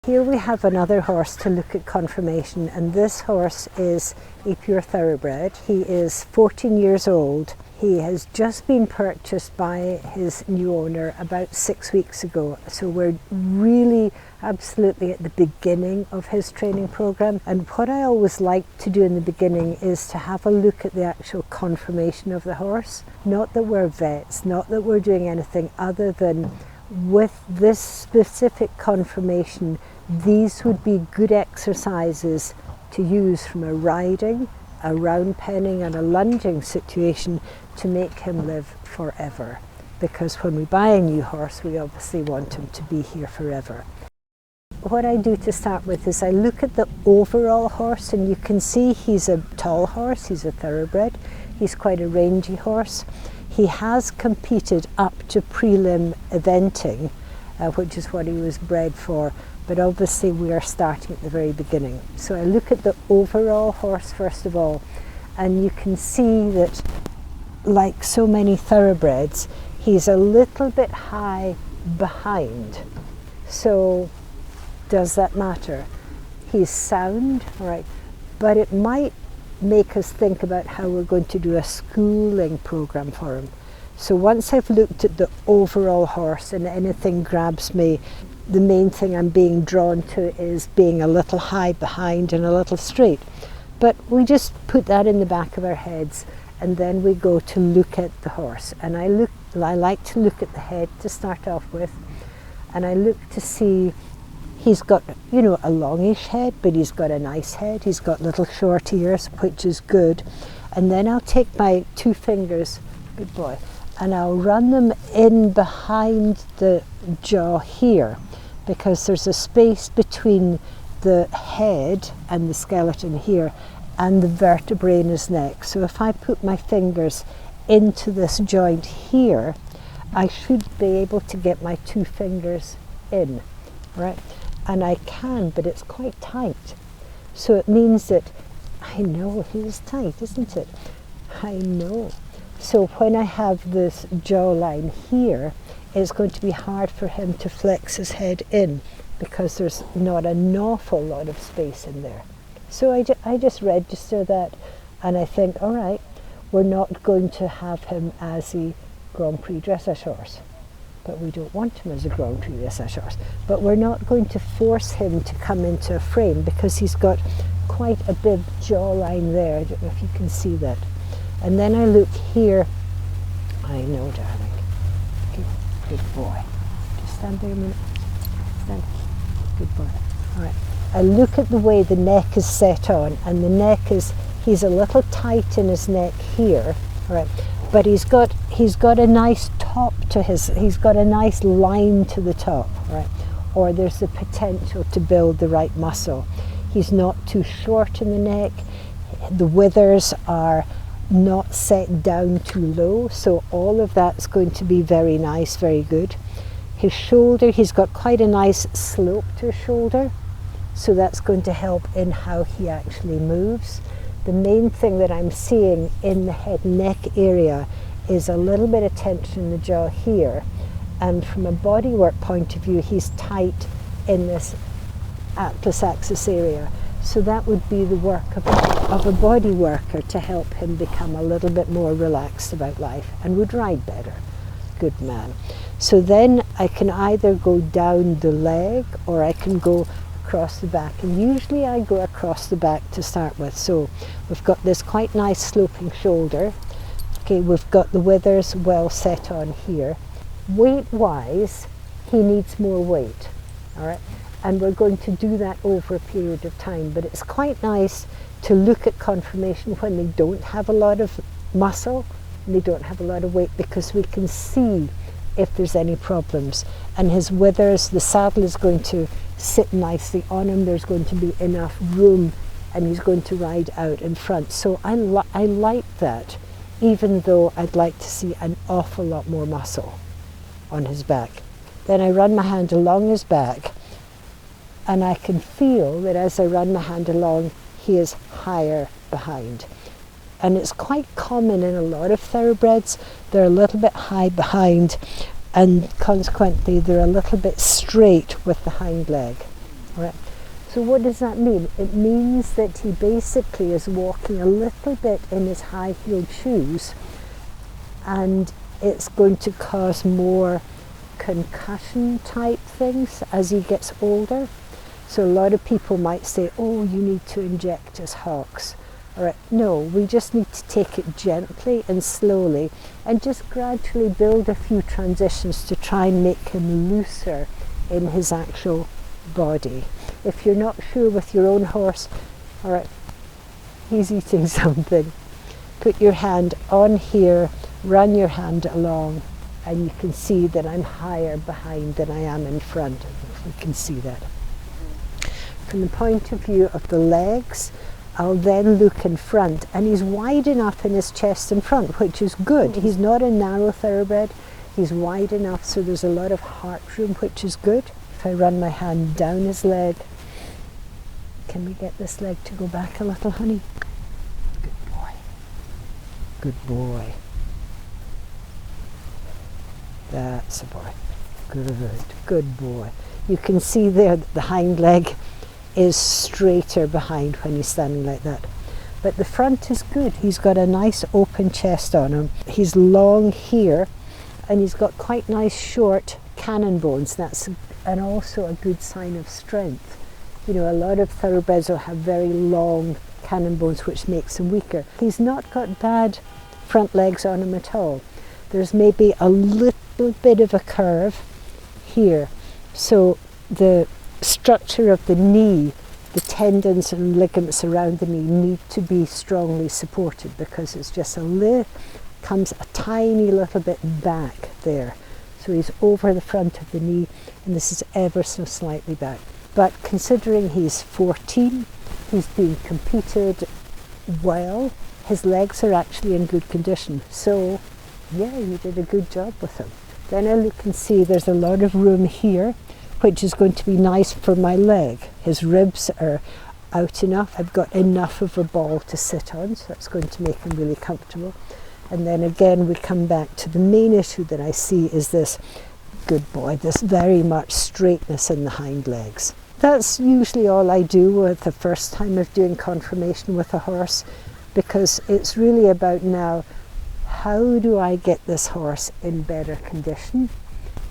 Here we have another horse to look at conformation, and this horse is a pure thoroughbred. He is 14 years old. He has just been purchased by his new owner about 6 weeks ago. So we're really absolutely at the beginning of his training program. And what I always like to do in the beginning is to have a look at the actual conformation of the horse. Not that we're vets, not that we're doing anything other than with this specific conformation, these would be good exercises to use from a riding, a round penning and a lunging situation to make him live forever. Because when we buy a new horse, we obviously want him to be here forever. What I do to start with is I look at the overall horse, and you can see he's a tall horse, he's a thoroughbred, he's quite a rangy horse. He has competed up to prelim eventing, which is what he was bred for, but obviously we are starting at the very beginning. So I look at the overall horse first of all, and you can see that, like so many thoroughbreds, he's a little bit high behind. So does that matter? He's sound, right, but it might make us think about how we're going to do a schooling program for him. So once I've looked at the overall horse and anything grabs me, the main thing I'm being drawn to is being a little high behind and a little straight. But we just put that in the back of our heads, and then we go to look at the horse. And I like to look at the head to start off with, and I look to see he's got, you know, a longish head, but he's got a nice head. He's got little short ears, which is good. And then I'll take my 2 fingers, good boy, and I'll run them in behind the jaw here, because there's a space between the head and the skeleton here and the vertebrae in his neck. So if I put my fingers into this joint here, I should be able to get my 2 fingers in, right? And I can, but it's quite tight. So it means that, I know, it is tight, isn't it? I know. So when I have this jawline here, it's going to be hard for him to flex his head in, because there's not an awful lot of space in there. So I just register that, and I think, all right, we're not going to have him as a Grand Prix dressage horse. But we don't want him as a Grand Prix dressage horse. But we're not going to force him to come into a frame, because he's got quite a big jawline there. I don't know if you can see that. And then I look here. I know, darling. Good boy. Just stand there a minute. Stand. Good boy. All right. I look at the way the neck is set on, and the neck is, he's a little tight in his neck here. All right. But he's got a nice top to he's got a nice line to the top, right? Or there's the potential to build the right muscle. He's not too short in the neck. The withers are not set down too low, so all of that's going to be very nice, very good. His shoulder, he's got quite a nice slope to his shoulder, so that's going to help in how he actually moves. The main thing that I'm seeing in the head neck area is a little bit of tension in the jaw here, and from a bodywork point of view, he's tight in this atlas axis area. So that would be the work of a body worker to help him become a little bit more relaxed about life and would ride better. Good man. So then I can either go down the leg or I can go across the back, and usually I go across the back to start with. So we've got this quite nice sloping shoulder. Okay, we've got the withers well set on here. Weight wise, he needs more weight, all right? And we're going to do that over a period of time, but it's quite nice to look at conformation when they don't have a lot of muscle and they don't have a lot of weight, because we can see if there's any problems. And his withers, the saddle is going to sit nicely on him, there's going to be enough room, and he's going to ride out in front. So I like that, even though I'd like to see an awful lot more muscle on his back. Then I run my hand along his back, and I can feel that as I run my hand along, he is higher behind. And it's quite common in a lot of thoroughbreds. They're a little bit high behind, and consequently they're a little bit straight with the hind leg. All right. So what does that mean? It means that he basically is walking a little bit in his high-heeled shoes, and it's going to cause more concussion type things as he gets older. So a lot of people might say, oh, you need to inject his hocks. All right, no, we just need to take it gently and slowly and just gradually build a few transitions to try and make him looser in his actual body. If you're not sure with your own horse, all right, he's eating something. Put your hand on here, run your hand along, and you can see that I'm higher behind than I am in front. You can see that. From the point of view of the legs, I'll then look in front, and he's wide enough in his chest in front, which is good. He's not a narrow thoroughbred. He's wide enough, so there's a lot of heart room, which is good. If I run my hand down his leg, can we get this leg to go back a little, honey? Good boy. Good boy. That's a boy. Good boy. You can see there that the hind leg is straighter behind when he's standing like that. But the front is good. He's got a nice open chest on him. He's long here, and he's got quite nice short cannon bones. That's and also a good sign of strength. You know, a lot of thoroughbreds will have very long cannon bones, which makes them weaker. He's not got bad front legs on him at all. There's maybe a little bit of a curve here. So the structure of the knee, the tendons and ligaments around the knee need to be strongly supported, because it's just comes a tiny little bit back there. So he's over the front of the knee, and this is ever so slightly back. But considering he's 14, he's being competed well, his legs are actually in good condition. So yeah, you did a good job with him. Then I look and see there's a lot of room here, which is going to be nice for my leg. His ribs are out enough. I've got enough of a ball to sit on, so that's going to make him really comfortable. And then again, we come back to the main issue that I see is this, good boy, this very much straightness in the hind legs. That's usually all I do with the first time of doing conformation with a horse, because it's really about now, how do I get this horse in better condition,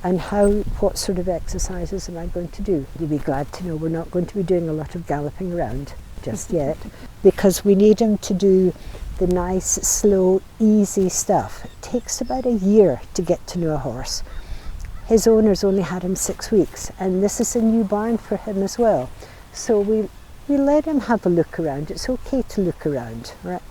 and what sort of exercises am I going to do? You'll be glad to know we're not going to be doing a lot of galloping around just yet, because we need him to do the nice, slow, easy stuff. It takes about a year to get to know a horse. His owners only had him 6 weeks, and this is a new barn for him as well. So we let him have a look around. It's okay to look around, right?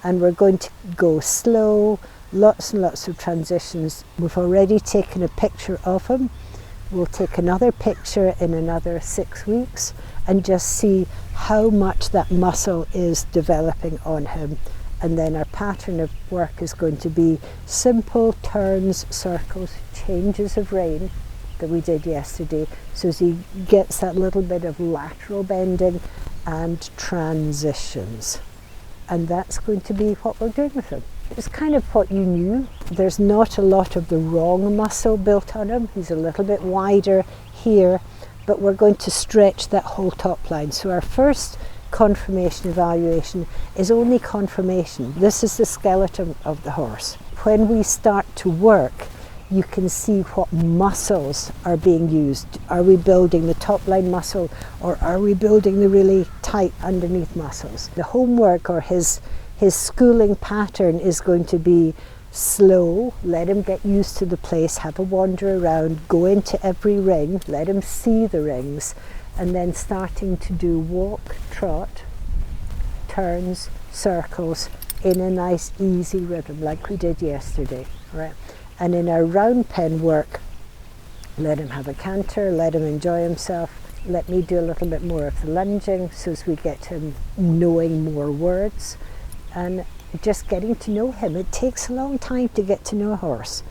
And we're going to go slow, lots and lots of transitions. We've already taken a picture of him. We'll take another picture in another 6 weeks and just see how much that muscle is developing on him. And then our pattern of work is going to be simple turns, circles, changes of rein that we did yesterday, so as he gets that little bit of lateral bending and transitions. And that's going to be what we're doing with him. It's kind of what you knew. There's not a lot of the wrong muscle built on him. He's a little bit wider here, but we're going to stretch that whole top line. So our first conformation evaluation is only conformation. This is the skeleton of the horse. When we start to work, you can see what muscles are being used. Are we building the top line muscle, or are we building the really tight underneath muscles? The homework, or his schooling pattern, is going to be slow, let him get used to the place, have a wander around, go into every ring, let him see the rings, and then starting to do walk, trot, turns, circles in a nice easy rhythm like we did yesterday, right? And in our round pen work, let him have a canter, let him enjoy himself, let me do a little bit more of the lunging, so as we get him knowing more words and just getting to know him. It takes a long time to get to know a horse.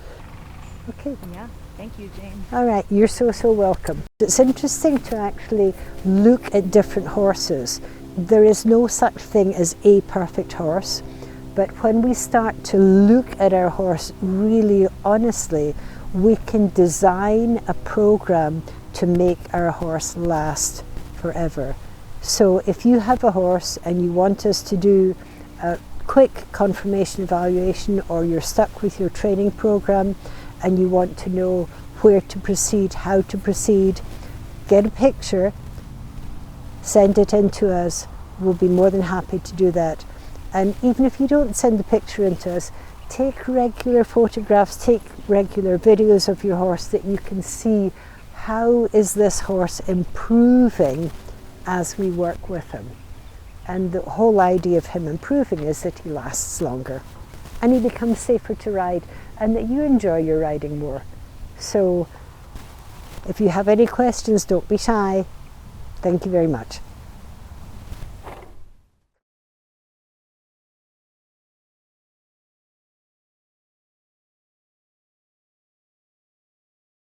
Okay. Yeah. Thank you, Jane. All right, you're so welcome. It's interesting to actually look at different horses. There is no such thing as a perfect horse, but when we start to look at our horse really honestly, we can design a program to make our horse last forever. So if you have a horse and you want us to do a quick conformation evaluation, or you're stuck with your training program and you want to know where to proceed, how to proceed, get a picture, send it in to us. We'll be more than happy to do that. And even if you don't send the picture in to us, take regular photographs, take regular videos of your horse, that you can see how is this horse improving as we work with him. And the whole idea of him improving is that he lasts longer and he becomes safer to ride, and that you enjoy your riding more. So if you have any questions, don't be shy. Thank you very much.